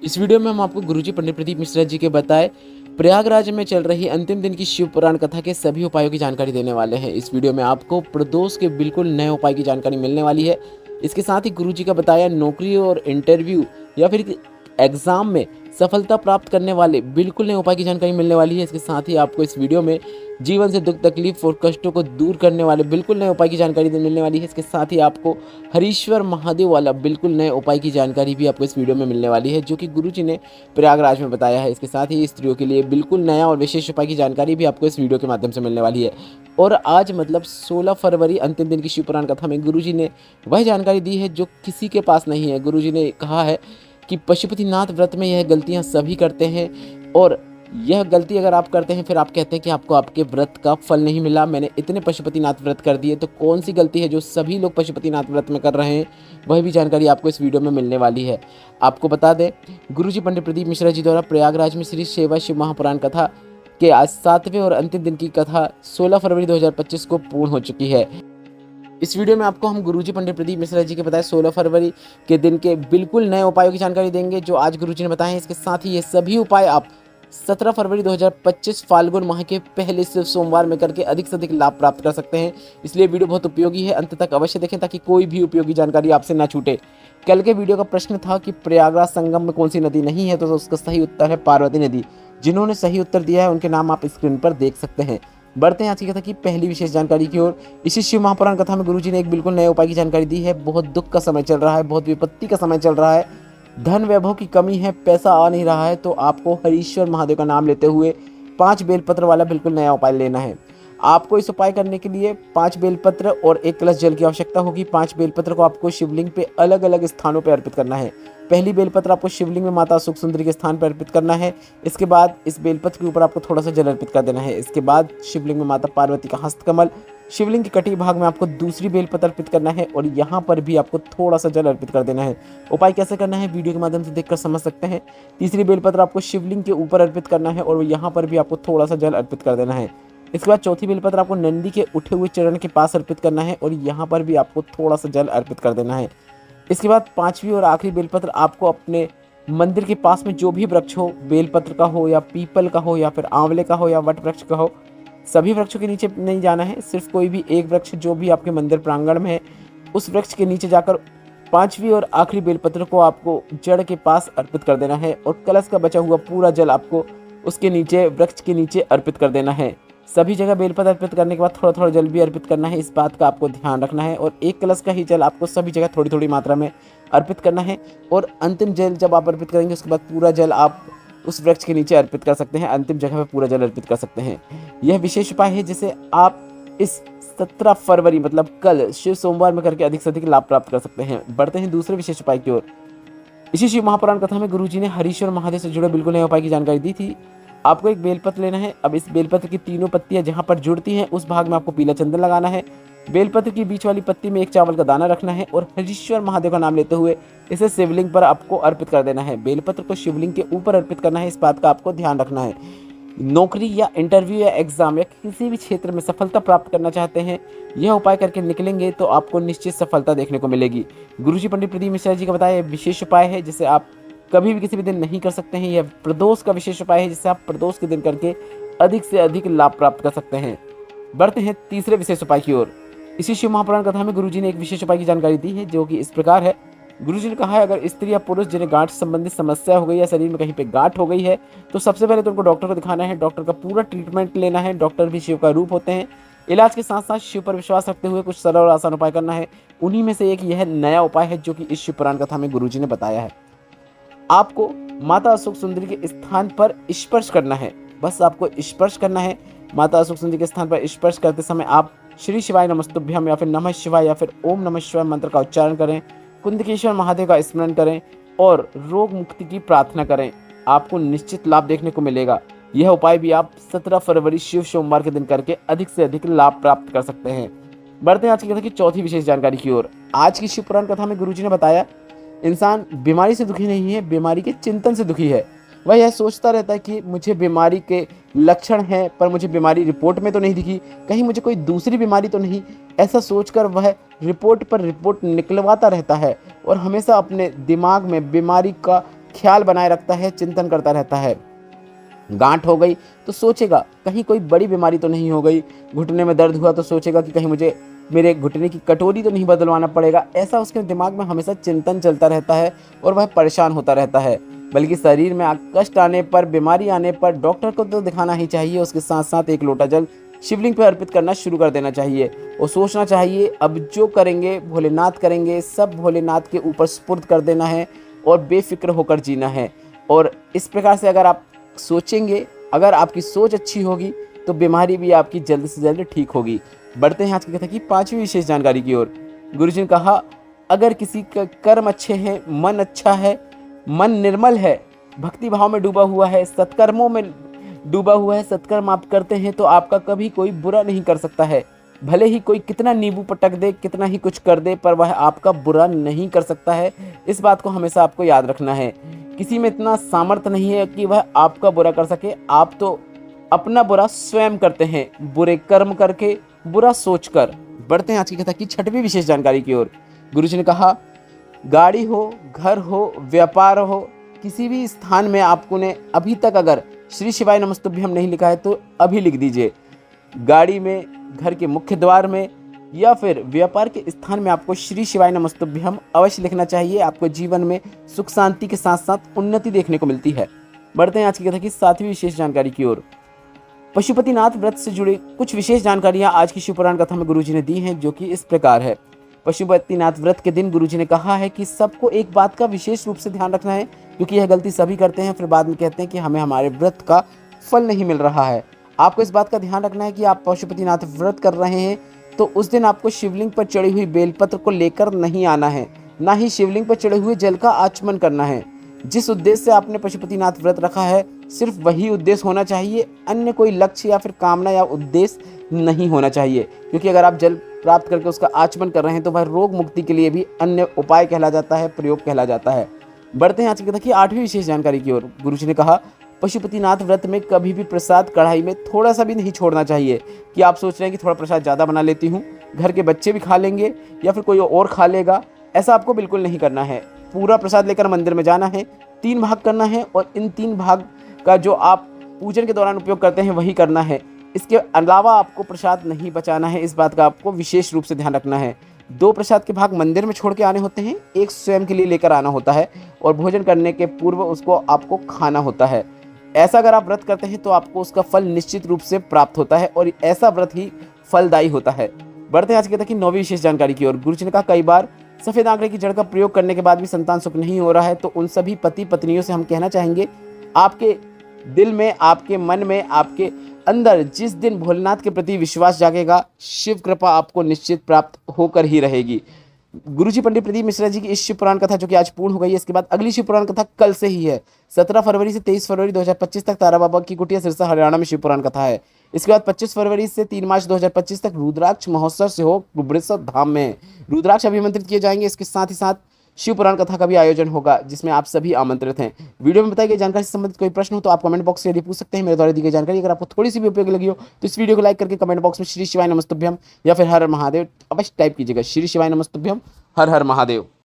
इस वीडियो में हम आपको गुरुजी पंडित प्रदीप मिश्रा जी के बताए प्रयागराज में चल रही अंतिम दिन की शिव पुराण कथा के सभी उपायों की जानकारी देने वाले हैं। इस वीडियो में आपको प्रदोष के बिल्कुल नए उपाय की जानकारी मिलने वाली है। इसके साथ ही गुरुजी का बताया नौकरी और इंटरव्यू या फिर एग्जाम में सफलता प्राप्त करने वाले बिल्कुल नए उपाय की जानकारी मिलने वाली है। इसके साथ ही आपको इस वीडियो में जीवन से दुख तकलीफ और कष्टों को दूर करने वाले बिल्कुल नए उपाय की जानकारी मिलने वाली है। इसके साथ ही आपको हरीश्वर महादेव वाला बिल्कुल नए उपाय की जानकारी भी आपको इस वीडियो में मिलने वाली है, जो कि गुरुजी ने प्रयागराज में बताया है। इसके साथ ही स्त्रियों के लिए बिल्कुल नया और विशेष उपाय की जानकारी भी आपको इस वीडियो के माध्यम से मिलने वाली है। और आज मतलब 16 फरवरी अंतिम दिन की शिव पुराण कथा में गुरुजी ने वह जानकारी दी है जो किसी के पास नहीं है। गुरुजी ने कहा है कि पशुपतिनाथ व्रत में यह गलतियां सभी करते हैं, और यह गलती अगर आप करते हैं फिर आप कहते हैं कि आपको आपके व्रत का फल नहीं मिला। मैंने इतने पशुपतिनाथ व्रत कर दिए, तो कौन सी गलती है जो सभी लोग पशुपतिनाथ व्रत में कर रहे हैं, वह भी जानकारी आपको इस वीडियो में मिलने वाली है। आपको बता दें, गुरुजी पंडित प्रदीप मिश्रा जी द्वारा प्रयागराज में श्री सेवा शिव महापुराण कथा के आज 7वें और अंतिम दिन की कथा 16 फरवरी 2025 को पूर्ण हो चुकी है। इस वीडियो में आपको हम गुरुजी पंडित प्रदीप मिश्रा जी के बताए 16 फरवरी के दिन के बिल्कुल नए उपायों की जानकारी देंगे, जो आज गुरुजी ने बताए हैं। इसके साथ ही ये सभी उपाय आप 17 फरवरी 2025 फाल्गुन माह के पहले सिर्फ सोमवार में करके अधिक से अधिक लाभ प्राप्त कर सकते हैं। इसलिए वीडियो बहुत उपयोगी है, अंत तक अवश्य देखें ताकि कोई भी उपयोगी जानकारी आपसे ना छूटे। कल के वीडियो का प्रश्न था कि प्रयागराज संगम में कौन सी नदी नहीं है, तो उसका सही उत्तर है पार्वती नदी। जिन्होंने सही उत्तर दिया है उनके नाम आप स्क्रीन पर देख सकते हैं। बढ़ते हैं आज की कथा की पहली विशेष जानकारी की ओर। इसी शिव महापुराण कथा में गुरुजी ने एक बिल्कुल नए उपाय की जानकारी दी है। बहुत दुख का समय चल रहा है, बहुत विपत्ति का समय चल रहा है, धन वैभव की कमी है, पैसा आ नहीं रहा है, तो आपको हरीश्वर महादेव का नाम लेते हुए 5 बेलपत्र वाला बिल्कुल नया उपाय लेना है। आपको इस उपाय करने के लिए 5 बेलपत्र और 1 कलश जल की आवश्यकता होगी। 5 बेलपत्र को आपको शिवलिंग पे अलग अलग स्थानों पर अर्पित करना है। पहली बेलपत्र आपको शिवलिंग में माता सुख सुंदरी के स्थान पर अर्पित करना है। इसके बाद इस बेलपत्र के ऊपर आपको थोड़ा सा जल अर्पित कर देना है। इसके बाद शिवलिंग में माता पार्वती का हस्तकमल, शिवलिंग के कटी भाग में आपको दूसरी बेलपत्र अर्पित करना है, और यहाँ पर भी आपको थोड़ा सा जल अर्पित कर देना है। उपाय कैसे करना है वीडियो के माध्यम से देखकर समझ सकते हैं। तीसरी बेलपत्र आपको शिवलिंग के ऊपर अर्पित करना है, और यहाँ पर भी आपको थोड़ा सा जल अर्पित कर देना है। इसके बाद चौथी बेलपत्र आपको नंदी के उठे हुए चरण के पास अर्पित करना है, और यहाँ पर भी आपको थोड़ा सा जल अर्पित कर देना है। इसके बाद 5वीं और आखिरी बेलपत्र आपको अपने मंदिर के पास में जो भी वृक्ष हो, बेलपत्र का हो या पीपल का हो या फिर आंवले का हो या वट वृक्ष का हो, सभी वृक्षों के नीचे नहीं जाना है। सिर्फ कोई भी एक वृक्ष जो भी आपके मंदिर प्रांगण में है, उस वृक्ष के नीचे जाकर 5वीं और आखिरी बेलपत्र को आपको जड़ के पास अर्पित कर देना है, और कलश का बचा हुआ पूरा जल आपको उसके नीचे वृक्ष के नीचे अर्पित कर देना है। सभी जगह बेलपत्र अर्पित करने के बाद थोड़ा थोड़ा जल भी अर्पित करना है, इस बात का आपको ध्यान रखना है। और 1 कलश का ही जल आपको सभी जगह थोड़ी थोड़ी मात्रा में अर्पित करना है, और अंतिम जल जब आप अर्पित करेंगे उसके बाद पूरा जल आप उस वृक्ष के नीचे अर्पित कर सकते हैं। अंतिम जगह पर पूरा जल अर्पित कर सकते हैं। यह विशेष उपाय है जिसे आप इस 17 फरवरी मतलब कल शिव सोमवार में करके अधिक से अधिक लाभ प्राप्त कर सकते हैं। बढ़ते हैं दूसरे विशेष उपाय की ओर। इसी शिव महापुराण कथा में गुरुजी ने हरीश्वर महादेव से जुड़े बिल्कुल नए उपाय की जानकारी दी थी। आपको एक बेलपत्र लेना है। अब इस बेलपत्र की तीनों पत्तियां जहां पर जुड़ती हैं उस भाग में आपको पीला चंदन लगाना है। बेलपत्र की बीच वाली पत्ती में 1 चावल का दाना रखना है, और हरीश्वर महादेव का नाम लेते हुए इसे शिवलिंग पर आपको अर्पित कर देना है। बेलपत्र को शिवलिंग के ऊपर अर्पित करना है, इस बात का आपको ध्यान रखना है। नौकरी या इंटरव्यू या एग्जाम या किसी भी क्षेत्र में सफलता प्राप्त करना चाहते हैं, यह उपाय करके निकलेंगे तो आपको निश्चित सफलता देखने को मिलेगी। गुरुजी पंडित प्रदीप मिश्रा जी का बताया विशेष उपाय है जिसे आप कभी भी किसी भी दिन नहीं कर सकते हैं। यह प्रदोष का विशेष उपाय है जिसे आप प्रदोष के दिन करके अधिक से अधिक लाभ प्राप्त कर सकते हैं। बढ़ते हैं तीसरे विशेष उपाय की ओर। इसी शिव महापुराण कथा में गुरुजी ने एक विशेष उपाय की जानकारी दी है, जो कि इस प्रकार है। गुरुजी ने कहा है, अगर स्त्री या पुरुष जिन्हें गांठ संबंधित समस्या हो गई या शरीर में कहीं पे गांठ हो गई है, तो सबसे पहले तो उनको डॉक्टर को दिखाना है। डॉक्टर का पूरा ट्रीटमेंट लेना है। डॉक्टर भी शिव का रूप होते हैं। इलाज के साथ साथ शिव पर विश्वास रखते हुए कुछ सरल और आसान उपाय करना है। उन्हीं में से एक यह नया उपाय है जो कि इस शिव पुराण कथा में गुरुजी ने बताया है। आपको माता अशोक सुंदरी के स्थान पर स्पर्श करना है। बस आपको स्पर्श करना है। माता अशोक सुंदरी के स्थान पर स्पर्श करते समय आप श्री शिवाय नमस्तुभ्यम या फिर नमः शिवाय या फिर ओम नमः शिवाय मंत्र का उच्चारण करें, कुंदकेश्वर महादेव का स्मरण करें और रोग मुक्ति की प्रार्थना करें। आपको निश्चित लाभ देखने को मिलेगा। यह उपाय भी आप 17 फरवरी शिव सोमवार के दिन करके अधिक से अधिक लाभ प्राप्त कर सकते हैं। बढ़ते हैं आज की कथा की चौथी विशेष जानकारी की ओर। आज की शिव पुराण कथा में गुरुजी ने बताया, इंसान बीमारी से दुखी नहीं है, बीमारी के चिंतन से दुखी है। वह यह सोचता रहता है कि मुझे बीमारी के लक्षण हैं, पर मुझे बीमारी रिपोर्ट में तो नहीं दिखी, कहीं मुझे कोई दूसरी बीमारी तो नहीं। ऐसा सोचकर वह रिपोर्ट पर रिपोर्ट निकलवाता रहता है और हमेशा अपने दिमाग में बीमारी का ख्याल बनाए रखता है, चिंतन करता रहता है। गांठ हो गई तो सोचेगा कहीं कोई बड़ी बीमारी तो नहीं हो गई, घुटने में दर्द हुआ तो सोचेगा कि कहीं मुझे मेरे घुटने की कटोरी तो नहीं बदलवाना पड़ेगा। ऐसा उसके दिमाग में हमेशा चिंतन चलता रहता है और वह परेशान होता रहता है। बल्कि शरीर में कष्ट आने पर, बीमारी आने पर डॉक्टर को तो दिखाना ही चाहिए, उसके साथ साथ एक लोटा जल शिवलिंग पर अर्पित करना शुरू कर देना चाहिए और सोचना चाहिए अब जो करेंगे भोलेनाथ करेंगे, सब भोलेनाथ के ऊपर सुपुर्द कर देना है और बेफिक्र होकर जीना है। और इस प्रकार से अगर आप सोचेंगे, अगर आपकी सोच अच्छी होगी तो बीमारी भी आपकी जल्द से जल्द ठीक होगी। बढ़ते हैं आज की कथा की 5वीं विशेष जानकारी की ओर। गुरुजी ने कहा, अगर किसी का कर्म अच्छे हैं, मन अच्छा है, मन निर्मल है, भक्ति भाव में डूबा हुआ है, सत्कर्मों में डूबा हुआ है, सत्कर्म आप करते हैं तो आपका कभी कोई बुरा नहीं कर सकता है। भले ही कोई कितना नींबू पटक दे, कितना ही कुछ कर दे, पर वह आपका बुरा नहीं कर सकता है। इस बात को हमेशा आपको याद रखना है। किसी में इतना सामर्थ्य नहीं है कि वह आपका बुरा कर सके। आप तो अपना बुरा स्वयं करते हैं, बुरे कर्म करके, बुरा सोचकर। बढ़ते हैं आज की कथा की 6वीं विशेष जानकारी की ओर। गुरुजी ने कहा, गाड़ी हो, घर हो, व्यापार हो, किसी भी स्थान में आपको ने अभी तक अगर श्री शिवाय नमस्तुभ्यम नहीं लिखा है तो अभी लिख दीजिए। गाड़ी में, घर के मुख्य द्वार में या फिर व्यापार के स्थान में आपको श्री शिवाय नमस्तुभ्यम अवश्य लिखना चाहिए। आपको जीवन में सुख शांति के साथ साथ उन्नति देखने को मिलती है। बढ़ते हैं आज की कथा की 7वीं विशेष जानकारी की ओर। पशुपतिनाथ व्रत से जुड़े कुछ विशेष जानकारियां आज की शिव पुराण कथा में गुरुजी ने दी हैं, जो कि इस प्रकार है। पशुपतिनाथ व्रत के दिन गुरुजी ने कहा है कि सबको एक बात का विशेष रूप से ध्यान रखना है, क्योंकि यह गलती सभी करते हैं, फिर बाद में कहते हैं कि हमें हमारे व्रत का फल नहीं मिल रहा है। आपको इस बात का ध्यान रखना है कि आप पशुपतिनाथ व्रत कर रहे हैं तो उस दिन आपको शिवलिंग पर चढ़ी हुई बेलपत्र को लेकर नहीं आना है, ना ही शिवलिंग पर चढ़े हुए जल का आचमन करना है। जिस उद्देश्य से आपने पशुपतिनाथ व्रत रखा है सिर्फ वही उद्देश्य होना चाहिए, अन्य कोई लक्ष्य या फिर कामना या उद्देश्य नहीं होना चाहिए। क्योंकि अगर आप जल प्राप्त करके उसका आचमन कर रहे हैं तो वह रोग मुक्ति के लिए भी अन्य उपाय कहला जाता है, प्रयोग कहला जाता है। बढ़ते हैं आज की कथा की 8वीं विशेष जानकारी की ओर। गुरुजी ने कहा, पशुपतिनाथ व्रत में कभी भी प्रसाद कढ़ाई में थोड़ा सा भी नहीं छोड़ना चाहिए कि आप सोच रहे हैं कि थोड़ा प्रसाद ज़्यादा बना लेती हूँ, घर के बच्चे भी खा लेंगे या फिर कोई और खा लेगा। ऐसा आपको बिल्कुल नहीं करना है। पूरा प्रसाद लेकर मंदिर में जाना है, 3 भाग करना है और इन 3 भाग का जो आप पूजन के दौरान उपयोग करते हैं वही करना है। इसके अलावा आपको प्रसाद नहीं बचाना है, इस बात का आपको विशेष रूप से ध्यान रखना है। 2 प्रसाद के भाग मंदिर में छोड़ के आने होते हैं, एक स्वयं के लिए लेकर आना होता है और भोजन करने के पूर्व उसको आपको खाना होता है। ऐसा अगर आप व्रत करते हैं तो आपको उसका फल निश्चित रूप से प्राप्त होता है और ऐसा व्रत ही फलदायी होता है। बढ़ते हैं आज की 9वीं विशेष जानकारी की ओर। गुरुजी ने कहा, कई बार सफेद आंकड़े की जड़ का प्रयोग करने के बाद भी संतान सुख नहीं हो रहा है तो उन सभी पति पत्नियों से हम कहना चाहेंगे, आपके दिल में, आपके मन में, आपके अंदर जिस दिन भोलेनाथ के प्रति विश्वास जागेगा, शिव कृपा आपको निश्चित प्राप्त होकर ही रहेगी। गुरुजी पंडित प्रदीप मिश्रा जी की इस शिव पुराण कथा जो कि आज पूर्ण हो गई है, इसके बाद अगली शिव पुराण कथा कल से ही है। 17 फरवरी से 23 फरवरी 2025 तक तारा बाबा की कुटिया सिरसा हरियाणा में शिव पुराण कथा है। इसके बाद 25 फरवरी से 3 मार्च 2025 तक रुद्राक्ष महोत्सव से हो गुबरेश्वर धाम में रुद्राक्ष अभिमंत्रित किए जाएंगे। इसके साथ ही साथ शिव पुराण कथा का भी आयोजन होगा जिसमें आप सभी आमंत्रित हैं। वीडियो में बताई गई जानकारी से संबंधित कोई प्रश्न हो तो आप कमेंट बॉक्स से यदि पूछ सकते हैं। मेरे द्वारा दी गई जानकारी अगर आपको थोड़ी सी भी उपयोगी लगी हो तो इस वीडियो को लाइक करके कमेंट बॉक्स में श्री शिवाय नमस्तुभ्यम या फिर हर हर महादेव अवश्य टाइप कीजिएगा। श्री शिवाय नमस्तुभ्यम, हर हर महादेव।